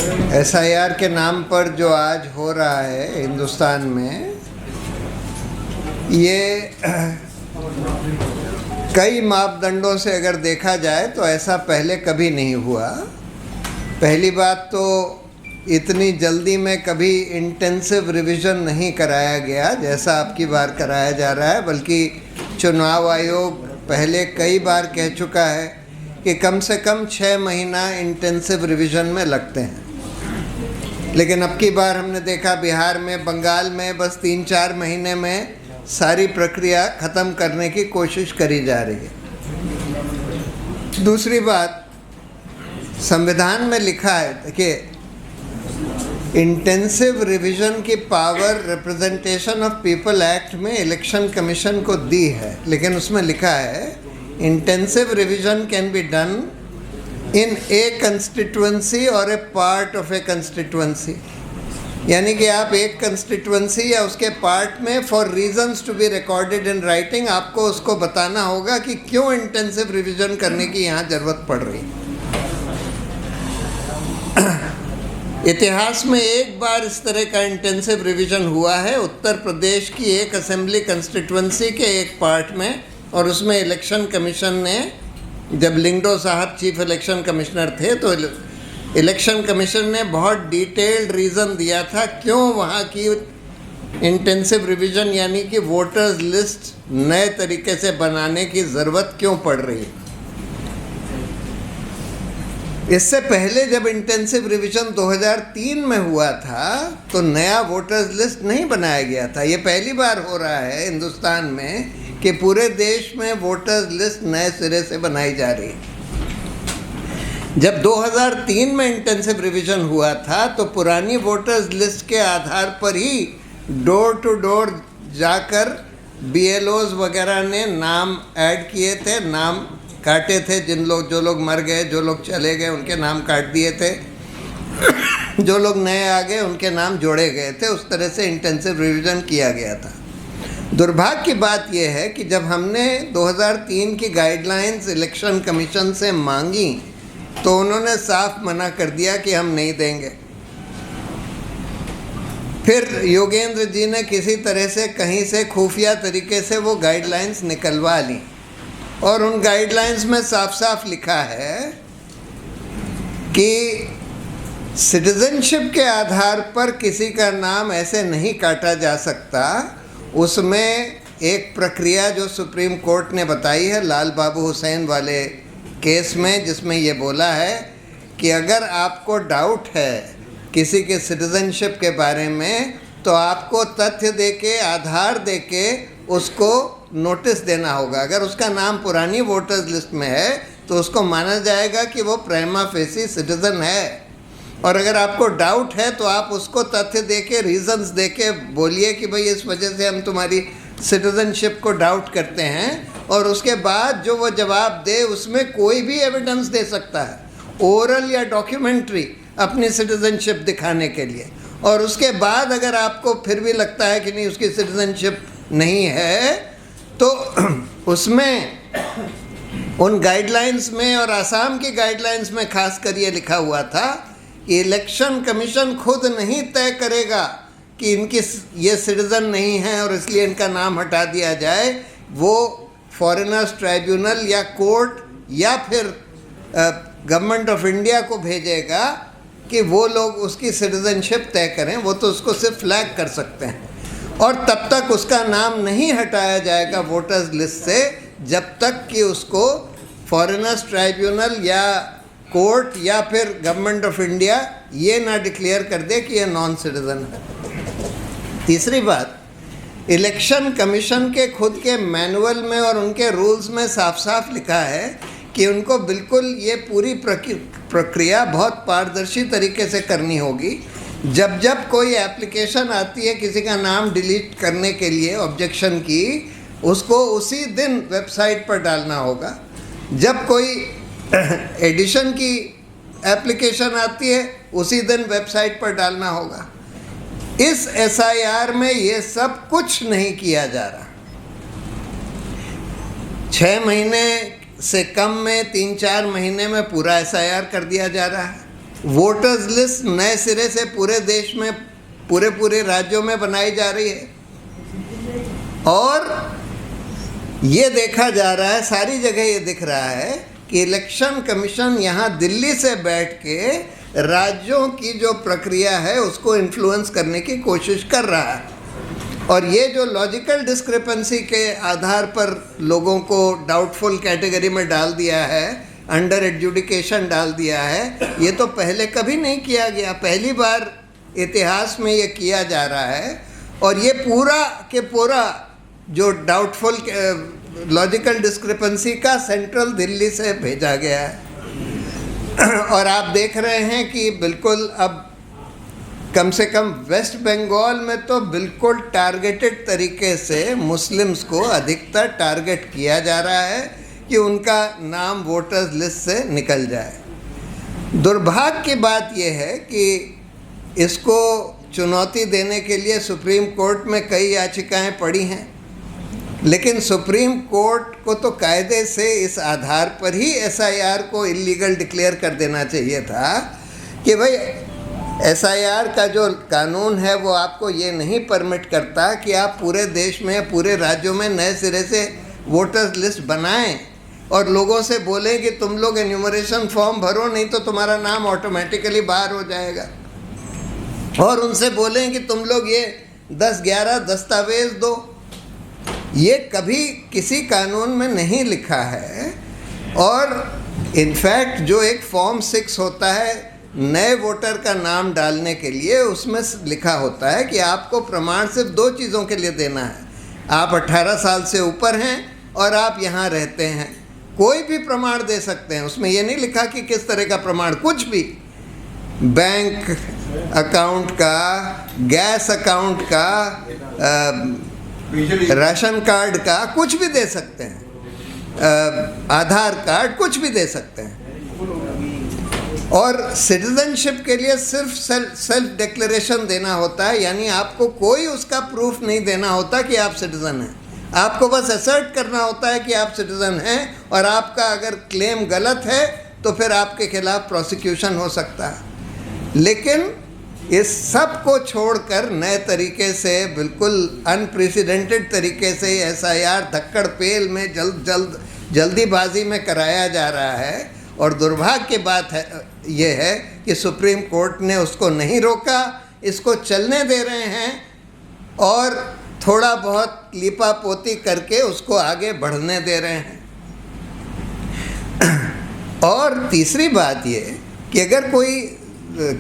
SIR के नाम पर जो आज हो रहा है हिंदुस्तान में, ये कई मापदंडों से अगर देखा जाए तो ऐसा पहले कभी नहीं हुआ। पहली बात तो इतनी जल्दी में कभी इंटेंसिव रिवीजन नहीं कराया गया जैसा अब की बार कराया जा रहा है, बल्कि चुनाव आयोग पहले कई बार कह चुका है कि कम से कम 6 महीना इंटेंसिव रिवीजन में लगते हैं। लेकिन अब की बार हमने देखा बिहार में, बंगाल में बस 3-4 महीने में सारी प्रक्रिया ख़त्म करने की कोशिश करी जा रही है। दूसरी बात, संविधान में लिखा है कि इंटेंसिव रिवीजन की power representation of people act में इलेक्शन कमीशन को दी है, लेकिन उसमें लिखा है intensive revision can be done in a constituency और a part of a constituency. यानी कि आप एक कंस्टिट्यूएंसी या उसके पार्ट में for reasons to be recorded in writing आपको उसको बताना होगा कि क्यों इंटेंसिव रिवीजन करने की यहाँ ज़रूरत पड़ रही। इतिहास में एक बार इस तरह का इंटेंसिव रिवीजन हुआ है, उत्तर प्रदेश की एक असेंबली कंस्टिट्यूएंसी के एक पार्ट में, और उसमें इलेक्शन कमीशन ने, जब लिंगडो साहब चीफ इलेक्शन कमिश्नर थे, तो इलेक्शन कमीशन ने बहुत डिटेल्ड रीज़न दिया था क्यों वहाँ की इंटेंसिव रिवीजन यानी कि वोटर्स लिस्ट नए तरीके से बनाने की ज़रूरत क्यों पड़ रही है। इससे पहले जब इंटेंसिव रिवीजन 2003 में हुआ था तो नया वोटर्स लिस्ट नहीं बनाया गया था। ये पहली बार हो रहा है हिंदुस्तान में कि पूरे देश में वोटर्स लिस्ट नए सिरे से बनाई जा रही है। जब 2003 में इंटेंसिव रिवीजन हुआ था तो पुरानी वोटर्स लिस्ट के आधार पर ही डोर टू डोर जाकर बीएलओज वगैरह ने नाम ऐड किए थे, नाम काटे थे। जो लोग मर गए, जो लोग चले गए, उनके नाम काट दिए थे। जो लोग नए आ गए उनके नाम जोड़े गए थे। उस तरह से इंटेंसिव रिवीजन किया गया था। दुर्भाग्य की बात यह है कि जब हमने 2003 की गाइडलाइंस इलेक्शन कमीशन से मांगी तो उन्होंने साफ मना कर दिया कि हम नहीं देंगे। फिर योगेंद्र जी ने किसी तरह से कहीं से खुफिया तरीके से वो गाइडलाइंस निकलवा ली, और उन गाइडलाइंस में साफ साफ लिखा है कि सिटीजनशिप के आधार पर किसी का नाम ऐसे नहीं काटा जा सकता। उसमें एक प्रक्रिया जो सुप्रीम कोर्ट ने बताई है लाल बाबू हुसैन वाले केस में, जिसमें ये बोला है कि अगर आपको डाउट है किसी के सिटीजनशिप के बारे में तो आपको तथ्य देके, आधार देके उसको नोटिस देना होगा। अगर उसका नाम पुरानी वोटर्स लिस्ट में है तो उसको माना जाएगा कि वो प्राइमा फेसी सिटीज़न है, और अगर आपको डाउट है तो आप उसको तथ्य देके, रीजंस देके बोलिए कि भाई इस वजह से हम तुम्हारी सिटीजनशिप को डाउट करते हैं, और उसके बाद जो वो जवाब दे उसमें कोई भी एविडेंस दे सकता है, ओरल या डॉक्यूमेंट्री, अपनी सिटीजनशिप दिखाने के लिए। और उसके बाद अगर आपको फिर भी लगता है कि नहीं उसकी सिटीजनशिप नहीं है तो उसमें उन गाइडलाइंस में, और आसाम की गाइडलाइंस में खास कर ये लिखा हुआ था कि इलेक्शन कमीशन खुद नहीं तय करेगा कि इनकी ये सिटीज़न नहीं है और इसलिए इनका नाम हटा दिया जाए। वो फॉरेनर्स ट्राइब्यूनल या कोर्ट या फिर गवर्नमेंट ऑफ इंडिया को भेजेगा कि वो लोग उसकी सिटीजनशिप तय करें। वो तो उसको सिर्फ फ्लैग कर सकते हैं, और तब तक उसका नाम नहीं हटाया जाएगा वोटर्स लिस्ट से जब तक कि उसको फॉरेनर्स ट्राइब्यूनल या कोर्ट या फिर गवर्नमेंट ऑफ इंडिया ये ना डिक्लेयर कर दे कि ये नॉन सिटीज़न है। तीसरी बात, इलेक्शन कमीशन के खुद के मैनुअल में और उनके रूल्स में साफ साफ लिखा है कि उनको बिल्कुल ये पूरी प्रक्रिया बहुत पारदर्शी तरीके से करनी होगी। जब जब कोई एप्लीकेशन आती है किसी का नाम डिलीट करने के लिए, ऑब्जेक्शन की, उसको उसी दिन वेबसाइट पर डालना होगा। जब कोई एडिशन की एप्लीकेशन आती है उसी दिन वेबसाइट पर डालना होगा। इस एसआईआर में ये सब कुछ नहीं किया जा रहा। 6 महीने से कम में 3-4 महीने में पूरा एसआईआर कर दिया जा रहा है। वोटर्स लिस्ट नए सिरे से पूरे देश में, पूरे राज्यों में बनाई जा रही है। और ये देखा जा रहा है, सारी जगह ये दिख रहा है कि इलेक्शन कमीशन यहाँ दिल्ली से बैठ के राज्यों की जो प्रक्रिया है उसको इन्फ्लुएंस करने की कोशिश कर रहा है। और ये जो लॉजिकल डिस्क्रिपेंसी के आधार पर लोगों को डाउटफुल कैटेगरी में डाल दिया है, अंडर एडजुडिकेशन डाल दिया है, ये तो पहले कभी नहीं किया गया, पहली बार इतिहास में ये किया जा रहा है। और ये पूरा के पूरा जो डाउटफुल लॉजिकल डिस्क्रिपेंसी का सेंट्रल दिल्ली से भेजा गया है। और आप देख रहे हैं कि बिल्कुल अब कम से कम वेस्ट बंगाल में तो बिल्कुल टारगेटेड तरीके से मुस्लिम्स को अधिकतर टारगेट किया जा रहा है कि उनका नाम वोटर्स लिस्ट से निकल जाए। दुर्भाग्य की बात यह है कि इसको चुनौती देने के लिए सुप्रीम कोर्ट में कई याचिकाएं पड़ी हैं, लेकिन सुप्रीम कोर्ट को तो कायदे से इस आधार पर ही एसआईआर को इलीगल डिक्लेयर कर देना चाहिए था कि भाई एसआईआर का जो कानून है वो आपको ये नहीं परमिट करता कि आप पूरे देश में, पूरे राज्यों में नए सिरे से वोटर्स लिस्ट बनाएं और लोगों से बोलें कि तुम लोग एन्यूमरेशन फॉर्म भरो, नहीं तो तुम्हारा नाम ऑटोमेटिकली बाहर हो जाएगा, और उनसे बोलें कि तुम लोग ये 10-11 दस्तावेज दो। ये कभी किसी कानून में नहीं लिखा है। और इनफैक्ट जो एक फॉर्म 6 होता है नए वोटर का नाम डालने के लिए, उसमें लिखा होता है कि आपको प्रमाण सिर्फ 2 चीज़ों के लिए देना है, आप 18 साल से ऊपर हैं और आप यहाँ रहते हैं। कोई भी प्रमाण दे सकते हैं, उसमें ये नहीं लिखा कि किस तरह का प्रमाण, कुछ भी, बैंक अकाउंट का, गैस अकाउंट का, राशन कार्ड का, कुछ भी दे सकते हैं, आधार कार्ड, कुछ भी दे सकते हैं। और सिटीजनशिप के लिए सिर्फ सेल्फ डिक्लेरेशन देना होता है, यानी आपको कोई उसका प्रूफ नहीं देना होता कि आप सिटीज़न हैं, आपको बस असर्ट करना होता है कि आप सिटीज़न हैं, और आपका अगर क्लेम गलत है तो फिर आपके खिलाफ प्रोसिक्यूशन हो सकता है। लेकिन इस सब को छोड़कर नए तरीके से, बिल्कुल अनप्रेसिडेंटेड तरीके से एसआईआर धक्कड़ पेल में जल्दीबाजी में कराया जा रहा है। और दुर्भाग्य की बात है ये है कि सुप्रीम कोर्ट ने उसको नहीं रोका, इसको चलने दे रहे हैं और थोड़ा बहुत लीपापोती करके उसको आगे बढ़ने दे रहे हैं। और तीसरी बात ये कि अगर कोई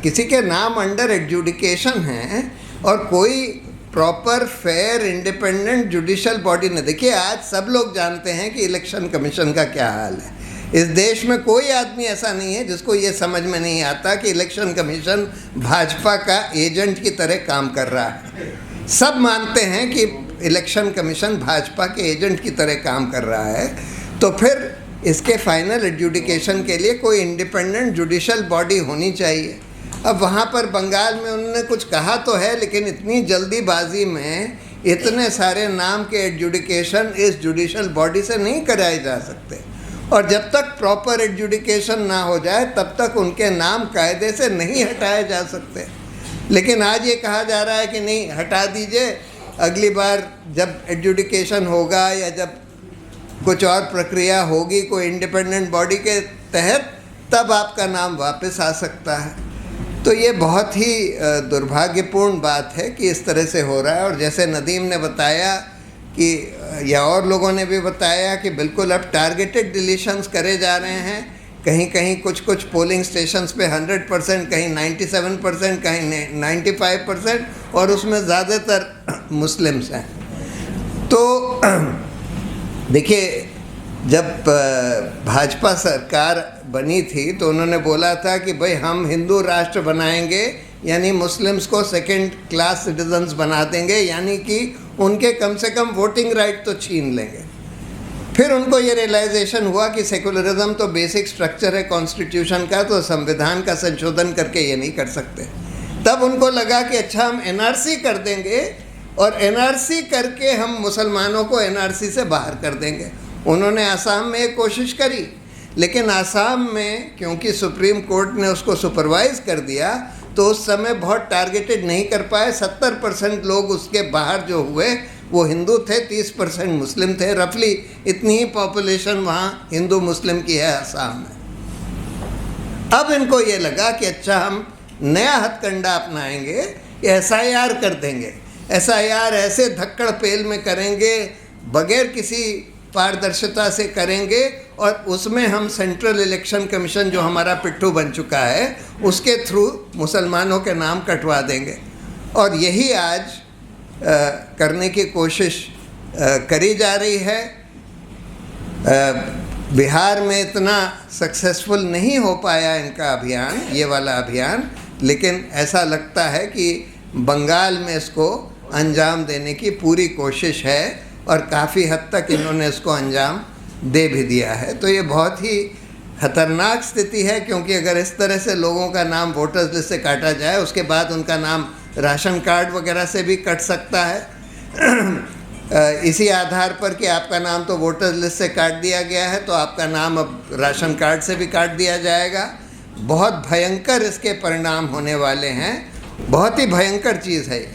किसी के नाम अंडर एडजुडिकेशन है और कोई proper fair independent judicial body ने, देखिए आज सब लोग जानते हैं कि इलेक्शन कमीशन का क्या हाल है। इस देश में कोई आदमी ऐसा नहीं है जिसको ये समझ में नहीं आता कि इलेक्शन कमीशन भाजपा का एजेंट की तरह काम कर रहा है। सब मानते हैं कि इलेक्शन कमीशन भाजपा के एजेंट की तरह काम कर रहा है। तो फिर इसके फाइनल एडजुडिकेशन के लिए कोई इंडिपेंडेंट जुडिशल बॉडी होनी चाहिए। अब वहाँ पर बंगाल में उन्होंने कुछ कहा तो है, लेकिन इतनी जल्दीबाजी में इतने सारे नाम के एडजुडिकेशन इस जुडिशल बॉडी से नहीं कराए जा सकते, और जब तक प्रॉपर एडजुडिकेशन ना हो जाए तब तक उनके नाम कायदे से नहीं हटाए जा सकते। लेकिन आज ये कहा जा रहा है कि नहीं, हटा दीजिए, अगली बार जब एडजुडिकेशन होगा या जब कुछ और प्रक्रिया होगी कोई इंडिपेंडेंट बॉडी के तहत, तब आपका नाम वापस आ सकता है। तो ये बहुत ही दुर्भाग्यपूर्ण बात है कि इस तरह से हो रहा है। और जैसे नदीम ने बताया कि, या और लोगों ने भी बताया कि बिल्कुल अब टारगेटेड डिलीशंस करे जा रहे हैं। कहीं कहीं कुछ पोलिंग स्टेशंस पे 100%, कहीं 97%, कहीं 95%, और उसमें ज़्यादातर मुस्लिम्स हैं। तो देखिए, जब भाजपा सरकार बनी थी तो उन्होंने बोला था कि भाई हम हिंदू राष्ट्र बनाएंगे, यानी मुस्लिम्स को सेकंड क्लास सिटीजन्स बना देंगे, यानी कि उनके कम से कम वोटिंग राइट तो छीन लेंगे। फिर उनको ये रियलाइजेशन हुआ कि सेकुलरिज्म तो बेसिक स्ट्रक्चर है कॉन्स्टिट्यूशन का, तो संविधान का संशोधन करके ये नहीं कर सकते। तब उनको लगा कि अच्छा हम एनआरसी कर देंगे, और एनआरसी करके हम मुसलमानों को एनआरसी से बाहर कर देंगे। उन्होंने असम में एक कोशिश करी, लेकिन आसाम में क्योंकि सुप्रीम कोर्ट ने उसको सुपरवाइज कर दिया तो उस समय बहुत टारगेटेड नहीं कर पाए। 70% लोग उसके बाहर जो हुए वो हिंदू थे, 30% मुस्लिम थे। रफली इतनी ही पॉपुलेशन वहाँ हिंदू मुस्लिम की है आसाम में। अब इनको ये लगा कि अच्छा हम नया हथकंडा अपनाएंगे, SIR कर देंगे। SIR ऐसे धक्कड़ पेल में करेंगे, बगैर किसी पारदर्शिता से करेंगे, और उसमें हम सेंट्रल इलेक्शन कमीशन जो हमारा पिट्ठू बन चुका है उसके थ्रू मुसलमानों के नाम कटवा देंगे। और यही आज करने की कोशिश करी जा रही है। बिहार में इतना सक्सेसफुल नहीं हो पाया इनका अभियान, ये वाला अभियान, लेकिन ऐसा लगता है कि बंगाल में इसको अंजाम देने की पूरी कोशिश है और काफ़ी हद तक इन्होंने इसको अंजाम दे भी दिया है। तो ये बहुत ही खतरनाक स्थिति है, क्योंकि अगर इस तरह से लोगों का नाम वोटर्स लिस्ट से काटा जाए, उसके बाद उनका नाम राशन कार्ड वगैरह से भी कट सकता है। इसी आधार पर कि आपका नाम तो वोटर्स लिस्ट से काट दिया गया है, तो आपका नाम अब राशन कार्ड से भी काट दिया जाएगा। बहुत भयंकर इसके परिणाम होने वाले हैं, बहुत ही भयंकर चीज़ है ये।